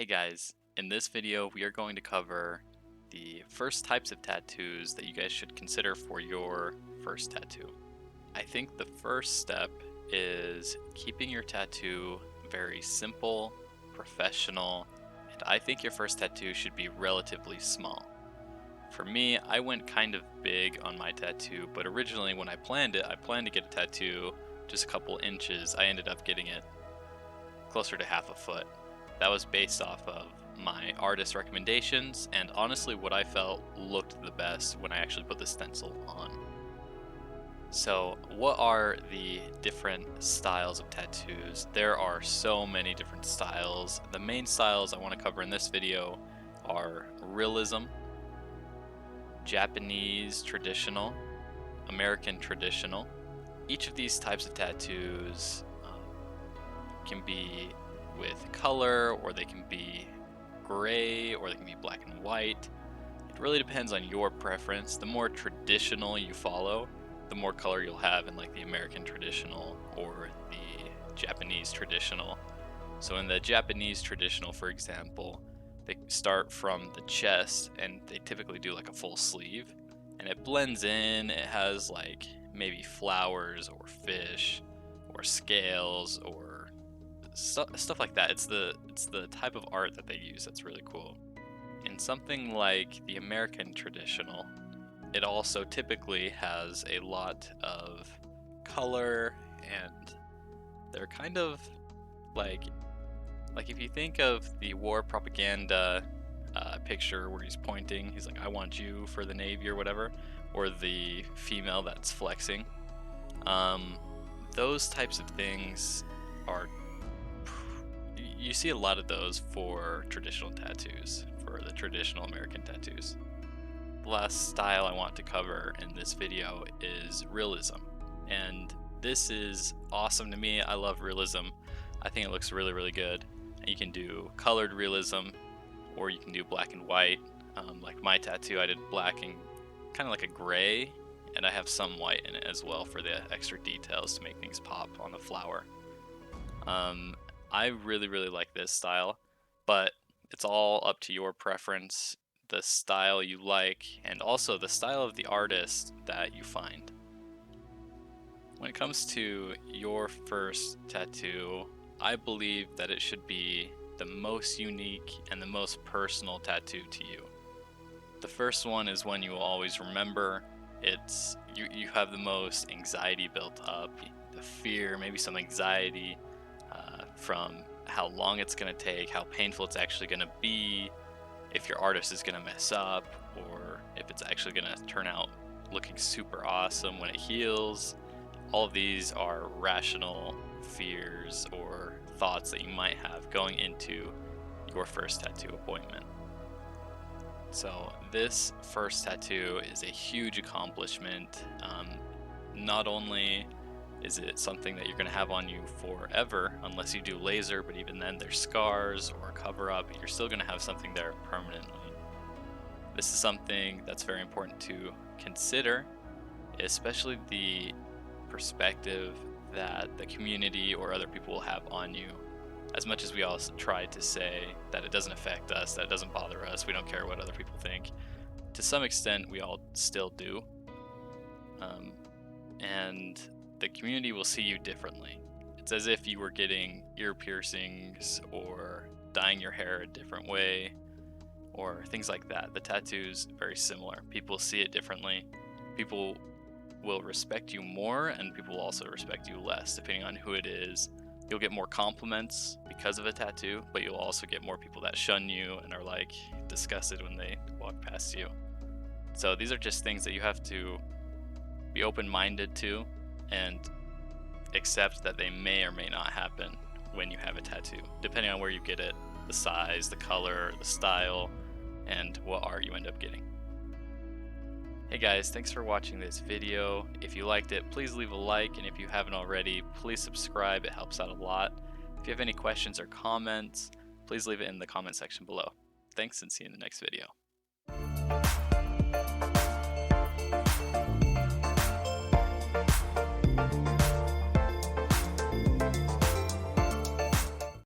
Hey guys, in this video we are going to cover the first types of tattoos that you guys should consider for your first tattoo. I think the first step is keeping your tattoo very simple, professional, and I think your first tattoo should be relatively small. For me, I went kind of big on my tattoo, but originally when I planned it, I planned to get a tattoo just a couple inches. I ended up getting it closer to half a foot. That was based off of my artist recommendations and honestly what I felt looked the best when I actually put the stencil on. So, what are the different styles of tattoos? There are so many different styles. The main styles I want to cover in this video are realism, Japanese traditional, American traditional. Each of these types of tattoos can be with color, or they can be gray, or they can be black and white. It really depends on your preference. The more traditional you follow, the more color you'll have in like the American traditional or the Japanese traditional. So in the Japanese traditional, for example, they start from the chest and they typically do like a full sleeve and it blends in. It has like maybe flowers or fish or scales or stuff like that. It's the type of art that they use that's really cool. In something like the American traditional, it also typically has a lot of color, and they're kind of like if you think of the war propaganda picture where he's pointing, he's like, "I want you for the Navy" or whatever, or the female that's flexing. Um, those types of things are you see a lot of those for traditional tattoos, for the traditional American tattoos. The last style I want to cover in this video is realism. And this is awesome to me. I love realism. I think it looks really, really good. And you can do colored realism, or you can do black and white. Like my tattoo, I did black and kind of like a gray, and I have some white in it as well for the extra details to make things pop on the flower. I really, really like this style, but it's all up to your preference, the style you like, and also the style of the artist that you find. When it comes to your first tattoo, I believe that it should be the most unique and the most personal tattoo to you. The first one is one you will always remember. It's you have the most anxiety built up, the fear, maybe some anxiety from how long it's going to take, how painful it's actually going to be, if your artist is going to mess up, or if it's actually going to turn out looking super awesome when it heals. All of these are rational fears or thoughts that you might have going into your first tattoo appointment. So this first tattoo is a huge accomplishment. Not only is it something that you're going to have on you forever, unless you do laser, but even then there's scars or cover up, you're still going to have something there permanently. This is something that's very important to consider, especially the perspective that the community or other people will have on you. As much as we all try to say that it doesn't affect us, that it doesn't bother us, we don't care what other people think, to some extent we all still do. And the community will see you differently. It's as if you were getting ear piercings or dyeing your hair a different way or things like that. The tattoo's very similar. People see it differently. People will respect you more, and people will also respect you less depending on who it is. You'll get more compliments because of a tattoo, but you'll also get more people that shun you and are like disgusted when they walk past you. So these are just things that you have to be open-minded to and accept that they may or may not happen when you have a tattoo, depending on where you get it, the size, the color, the style, and what art you end up getting. Hey guys, thanks for watching this video. If you liked it, please leave a like, and if you haven't already, please subscribe. It helps out a lot. If you have any questions or comments, please leave it in the comment section below. Thanks, and see you in the next video.